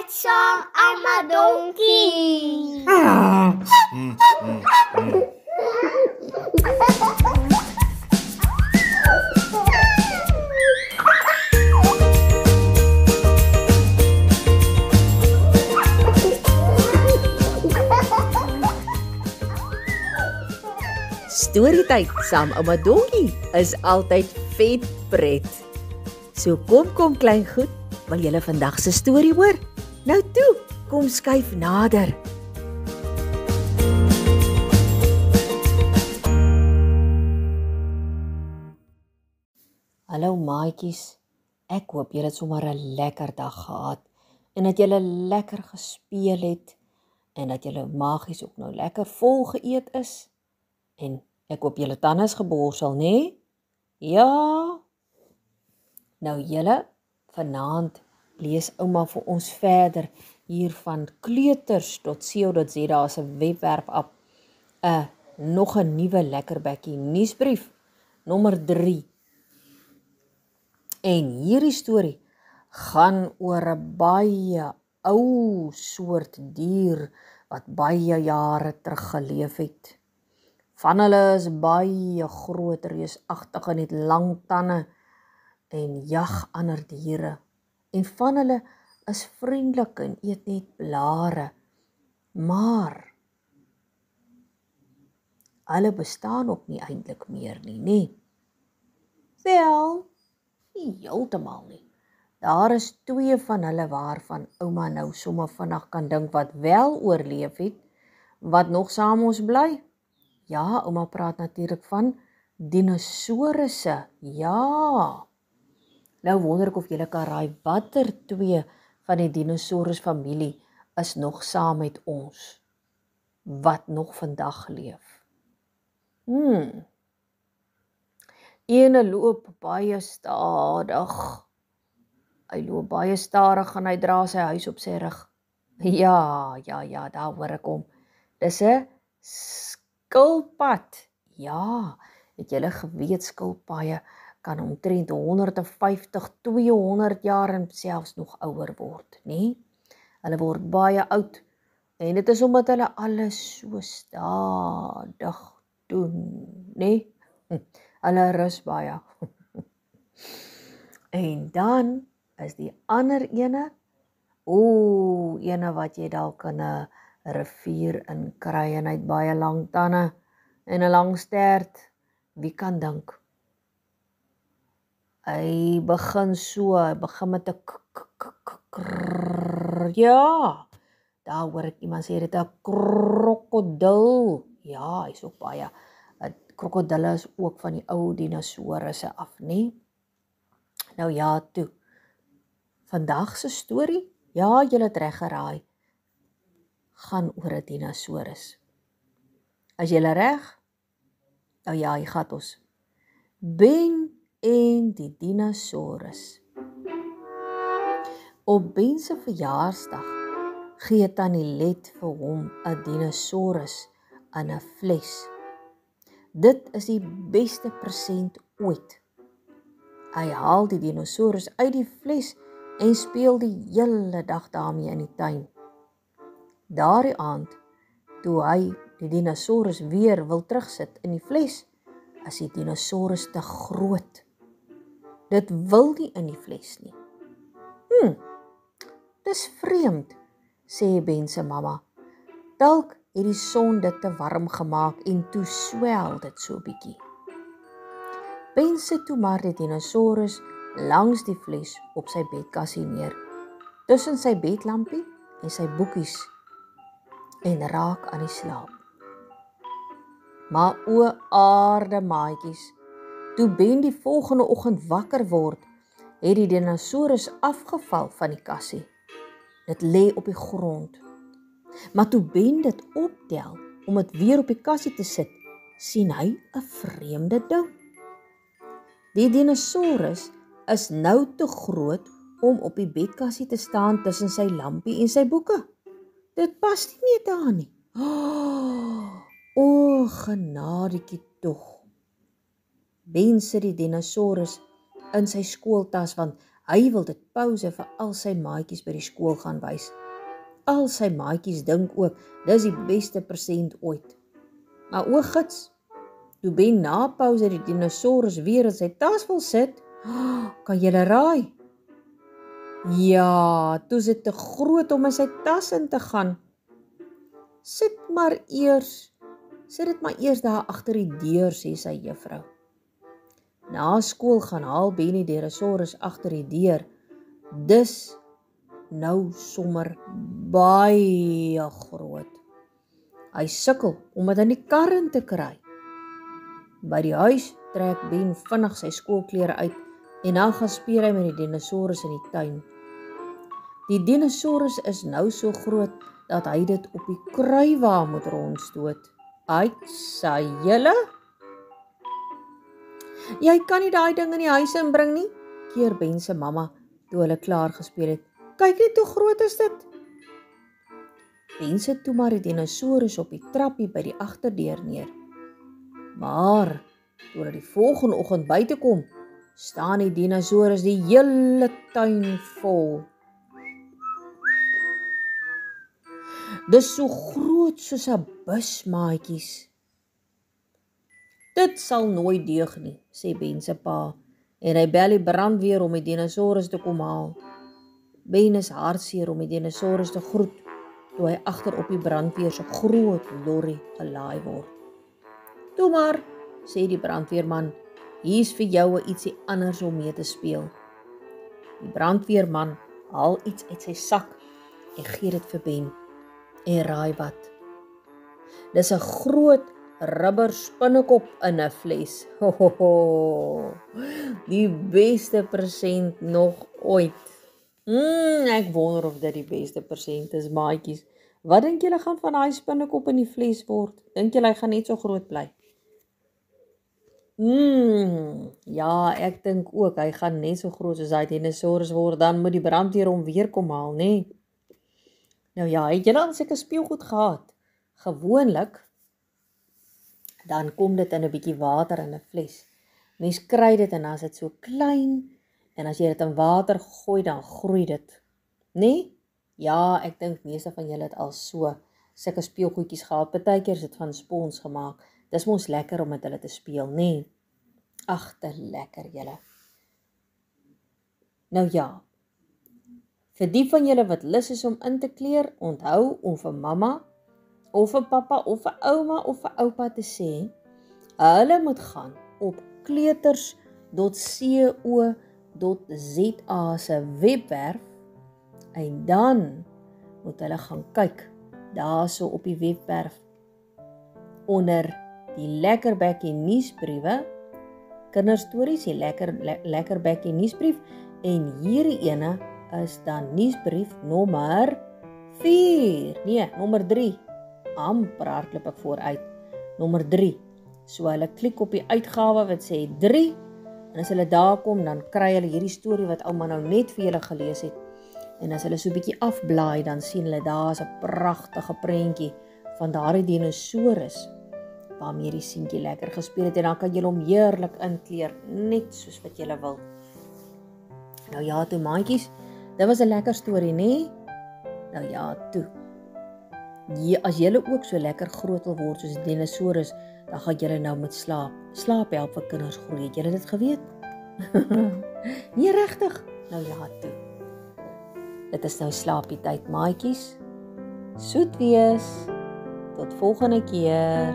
Tijd saam Armadonkie. Storietyd saam ouma Donkie is altyd vet pret. So kom klein goed, wil julle vandag se storie hoor? Nou toe, kom skuif nader. Hallo maatjies, ek hoop julle het sommer 'n lekker dag gehad en dat julle lekker gespeel het en dat julle magies ook nou lekker vol geëet is. En ek hoop julle tande is geborsel, nê? Ja. Nou julle, vanaand lees ouma vir ons verder hier van kleuters.co.za se webwerf app. Nog 'n nuwe lekkerbekkie nuusbrief, nommer 3. En hierdie storie gaan oor 'n baie ou soort dier wat baie jare terug geleef het. Van hulle is baie groot, reusagtig en het lang tande en jag ander diere. En van hulle is vriendelik en eet net blare. Maar hulle bestaan ook nie eintlik meer nie. Wel, nie heeltemal nie. Daar is 2 van hulle waarvan ouma nou sommer vinnig kan dink wat wel oorleef het, wat nog saam ons bly. Ja, ouma praat natuurlik van dinosourusse. Ja. Nou wonder ek of julle kan raai watter 2 van die dinosaurus familie is nog saam met ons, wat nog vandag leef. Ene loop baie stadig. Hy loop baie stadig en hy dra sy huis op sy rug. Ja, daar hoor ek hom. Dis 'n skilpad. Ja, het julle geweet skilpaaie kan omtrent 150, 200 jaar en selfs nog ouer word, nê? Hulle word baie oud en dit is omdat hulle alles so stadig doen, nê? Hulle rus baie. En dan is die ander ene, ene wat jy dalk in 'n rivier in kry en hy het baie lang tande en 'n lang stert. Wie kan dink? Hy begin met 'n ja. Daar hoor ek iemand sê dit 'n krokodil. Ja, hy's ook baie. Krokodille is ook van die ou dinosourusse af, nê? Nou ja, toe. Vandag se storie, ja, julle het reg geraai, gaan oor 'n dinosaurus. As julle reg? Nou ja, hier gaan ons. Ben en die dinosaurus. Op Ben se verjaarsdag gee Tannie Let vir hom 'n dinosaurus in 'n fles. Dit is die beste present ooit. Hy haal die dinosaurus uit die fles en speel die hele dag daarmee in die tuin. Daardie aand, toe hy die dinosaurus weer wil terugsit in die fles, is die dinosaurus te groot. Dit wil nie in die fles nie. Dis vreemd, sê Ben se mamma. Dalk het die son dit te warm gemaak en toe swel dit so bietjie. Ben sit toe maar die dinosaurus langs die fles op sy bedkassie neer, tussen sy bedlampie en sy boekies, en raak aan die slaap. Maar o aarde maatjies, toe Ben die volgende oggend wakker word, het die dinosaurus afgeval van die kassie. Dit lê op die grond. Maar toe Ben dit optel om dit weer op die kassie te sit, sien hy 'n vreemde ding. Die dinosaurus is nou te groot om op die bedkassie te staan tussen sy lampie en sy boeke. Dit pas nie meer daar nie. O, genadetjie tog. Ben sit die dinosaurus in sy skooltas want Hy wil dit pouse vir al sy maatjies by die skool gaan wys. Al sy maatjies dink ook, dis die beste present ooit. Maar o gits, toe Ben na pouse die dinosaurus weer in sy tas wil sit, kan julle raai? Ja, toe is dit te groot om in sy tas in te gaan. Sit dit maar eers daar agter die deur, sê sy juffrou. Na skool gaan haal Ben die dinosaurus agter die deur. Dis nou sommer baie groot. Hy sukkel om dit in die kar in te kry. By die huis trek Ben vinnig sy skoolklere uit en dan gaan speel hy met die dinosaurus in die tuin. Die dinosaurus is nou so groot dat hy dit op die kruiwa moet rondstoot. Uit sy julle? Jy kan nie daai ding in die huis inbring nie, keer Ben se mamma toe hulle klaar gespeel het. Kyk net hoe groot is dit. Ben sit toe maar die dinosaurus op die trappie by die agterdeur neer. Maar toe hulle die volgende oggend buite kom, staan die dinosaurus die hele tuin vol. Dis so groot soos 'n bus, maatjies. Dit sal nooit deug nie, sê Ben se pa, en hy bel die brandweer om die dinosaurus te kom haal. Ben is hartseer om die dinosaurus te groet, toe hy agter op die brandweer se groot lorry gelaai word. Toe maar, sê die brandweerman, hier's vir jou ietsie anders om mee te speel. Die brandweerman haal iets uit sy sak en gee dit vir Ben. En raai wat? Dis 'n groot rubber spinnekop in 'n fles. Ho, ho, ho. Die beste present nog ooit. Ek wonder of dit die beste present is, maatjies. Wat dink julle gaan van daai spinnekop in die fles word? Dink julle hy gaan net so groot bly? Ja, ek dink ook hy gaan net so groot soos daai dinosaurus word. Dan moet die brandweer hom weer kom haal, nê? Nou ja, het julle al seker speelgoed gehad? Gewoonlik, dan kom dit in 'n bietjie water in 'n fles. Mens kry dit en dan is dit so klein, en as jy dit in water gooi, dan groei dit. Nee? Ja, ek dink meeste van julle het al sulke speelgoedjies gehad. Partykeer is dit van spons gemaak. Dis mos lekker om met hulle te speel, nee? Ag, te lekker julle. Nou ja, vir die van julle wat lus is om in te kleer, onthou om vir mamma, of vir pappa, of vir ouma, of vir oupa te sê, hulle moet gaan op kleuters.co.za se webwerf, en dan moet hulle gaan kyk, daarso op die webwerf, onder die Lekkerbekkie nuusbriewe, kinderstories, die Lekkerbekkie nuusbrief, en hierdie ene is dan nuusbrief nommer 3, amper hardloop ek vooruit, nommer 3, so hulle klik op die uitgawe wat sê 3, en as hulle daar kom, dan kry hulle hierdie storie wat ouma nou net vir julle gelees het, en as hulle so 'n bietjie afblaai, dan sien hulle daar is 'n pragtige prentjie van daardie dinosaurus, waarmee die seentjie lekker gespeel het, en dan kan julle hom heerlik inkleer, net soos wat julle wil. Nou ja, toe maatjies, dit was 'n lekker storie, nee? Nou ja, toe. As julle ook so lekker groot wil word soos die dinosaurus, dan gaan julle nou met slaap. Slaap help vir kinders groei, het julle dit geweet? Nee, regtig? Nou ja, toe. Dit is nou slaapie tyd, maatjies. Soet wees. Tot volgende keer.